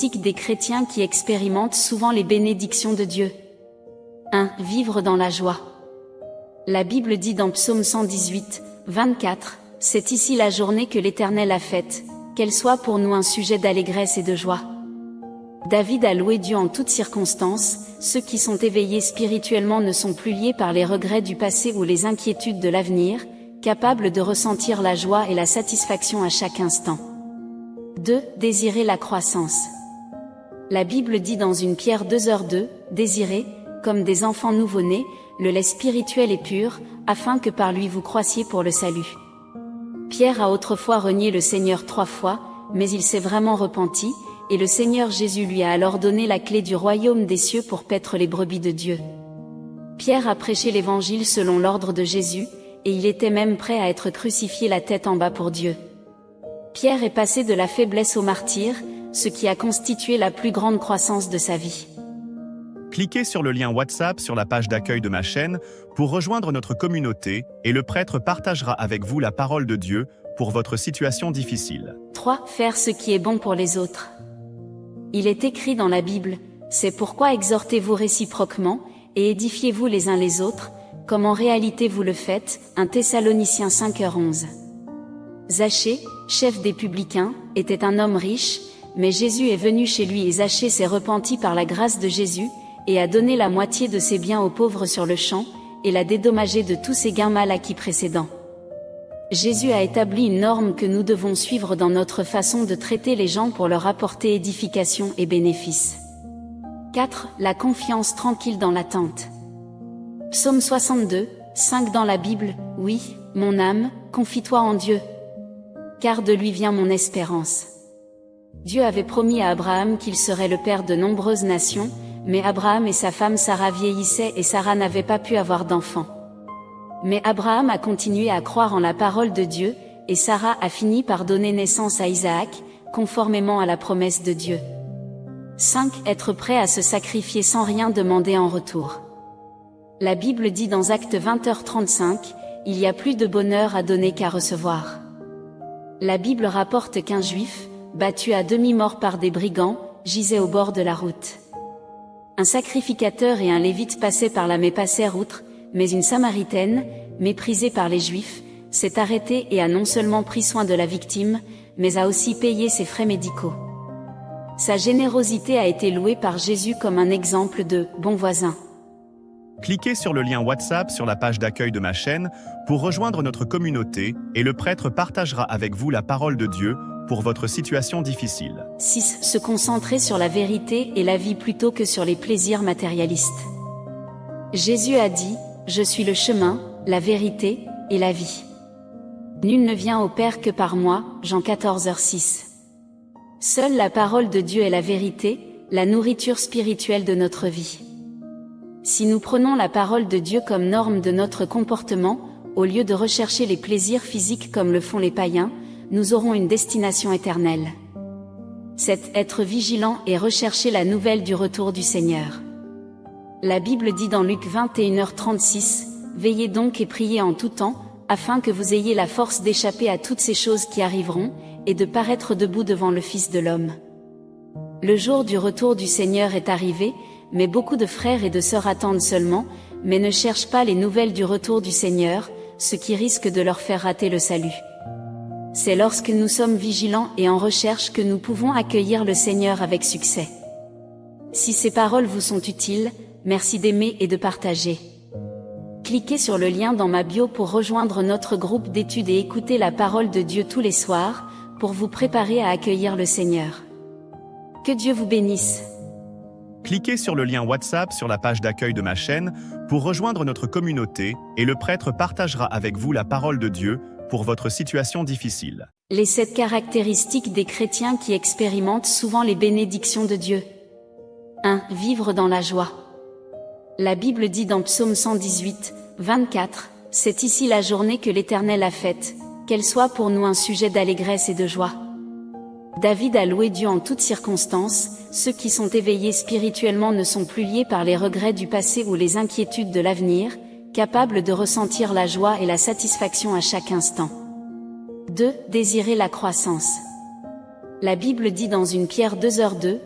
caractéristiques des chrétiens qui expérimentent souvent les bénédictions de Dieu. 1. Vivre dans la joie. La Bible dit dans Psaume 118, 24, « C'est ici la journée que l'Éternel a faite, qu'elle soit pour nous un sujet d'allégresse et de joie. » David a loué Dieu en toutes circonstances. Ceux qui sont éveillés spirituellement ne sont plus liés par les regrets du passé ou les inquiétudes de l'avenir, capables de ressentir la joie et la satisfaction à chaque instant. 2. Désirer la croissance. La Bible dit dans 1 Pierre 2:2, « Désirez, comme des enfants nouveau-nés, le lait spirituel et pur, afin que par lui vous croissiez pour le salut. » Pierre a autrefois renié le Seigneur 3 fois, mais il s'est vraiment repenti, et le Seigneur Jésus lui a alors donné la clé du royaume des cieux pour paître les brebis de Dieu. Pierre a prêché l'évangile selon l'ordre de Jésus, et il était même prêt à être crucifié la tête en bas pour Dieu. Pierre est passé de la faiblesse au martyre, ce qui a constitué la plus grande croissance de sa vie. Cliquez sur le lien WhatsApp sur la page d'accueil de ma chaîne pour rejoindre notre communauté et le prêtre partagera avec vous la parole de Dieu pour votre situation difficile. 3. Faire ce qui est bon pour les autres. Il est écrit dans la Bible, « C'est pourquoi exhortez-vous réciproquement, et édifiez-vous les uns les autres, comme en réalité vous le faites. » 1 Thessaloniciens 5h11. Zachée, chef des publicains, était un homme riche, mais Jésus est venu chez lui et Zachée s'est repenti par la grâce de Jésus, et a donné la moitié de ses biens aux pauvres sur le champ, et l'a dédommagé de tous ses gains mal acquis précédents. Jésus a établi une norme que nous devons suivre dans notre façon de traiter les gens pour leur apporter édification et bénéfice. 4. La confiance tranquille dans l'attente. Psaume 62, 5 dans la Bible, « Oui, mon âme, confie-toi en Dieu, car de lui vient mon espérance. » Dieu avait promis à Abraham qu'il serait le père de nombreuses nations, mais Abraham et sa femme Sarah vieillissaient et Sarah n'avait pas pu avoir d'enfants. Mais Abraham a continué à croire en la parole de Dieu, et Sarah a fini par donner naissance à Isaac, conformément à la promesse de Dieu. 5. Être prêt à se sacrifier sans rien demander en retour. La Bible dit dans Actes 20h35, « Il y a plus de bonheur à donner qu'à recevoir. » La Bible rapporte qu'un Juif, battu à demi-mort par des brigands, gisait au bord de la route. Un sacrificateur et un lévite passaient par là mais passèrent outre, mais une Samaritaine, méprisée par les Juifs, s'est arrêtée et a non seulement pris soin de la victime, mais a aussi payé ses frais médicaux. Sa générosité a été louée par Jésus comme un exemple de « bon voisin ». Cliquez sur le lien WhatsApp sur la page d'accueil de ma chaîne pour rejoindre notre communauté et le prêtre partagera avec vous la parole de Dieu pour votre situation difficile. 6. Se concentrer sur la vérité et la vie plutôt que sur les plaisirs matérialistes. Jésus a dit, « Je suis le chemin, la vérité et la vie. Nul ne vient au Père que par moi. » Jean 14h6. Seule la parole de Dieu est la vérité, la nourriture spirituelle de notre vie. Si nous prenons la parole de Dieu comme norme de notre comportement, au lieu de rechercher les plaisirs physiques comme le font les païens, nous aurons une destination éternelle. C'est être vigilant et rechercher la nouvelle du retour du Seigneur. La Bible dit dans Luc 21h36, « Veillez donc et priez en tout temps, afin que vous ayez la force d'échapper à toutes ces choses qui arriveront, et de paraître debout devant le Fils de l'homme. » Le jour du retour du Seigneur est arrivé, mais beaucoup de frères et de sœurs attendent seulement, mais ne cherchent pas les nouvelles du retour du Seigneur, ce qui risque de leur faire rater le salut. C'est lorsque nous sommes vigilants et en recherche que nous pouvons accueillir le Seigneur avec succès. Si ces paroles vous sont utiles, merci d'aimer et de partager. Cliquez sur le lien dans ma bio pour rejoindre notre groupe d'études et écouter la parole de Dieu tous les soirs, pour vous préparer à accueillir le Seigneur. Que Dieu vous bénisse. Cliquez sur le lien WhatsApp sur la page d'accueil de ma chaîne pour rejoindre notre communauté et le prêtre partagera avec vous la parole de Dieu pour votre situation difficile. Les 7 caractéristiques des chrétiens qui expérimentent souvent les bénédictions de Dieu. 1. Vivre dans la joie. La Bible dit dans Psaume 118, 24, « C'est ici la journée que l'Éternel a faite, qu'elle soit pour nous un sujet d'allégresse et de joie. » David a loué Dieu en toutes circonstances. Ceux qui sont éveillés spirituellement ne sont plus liés par les regrets du passé ou les inquiétudes de l'avenir, capables de ressentir la joie et la satisfaction à chaque instant. 2. Désirer la croissance. La Bible dit dans 1 Pierre 2h2,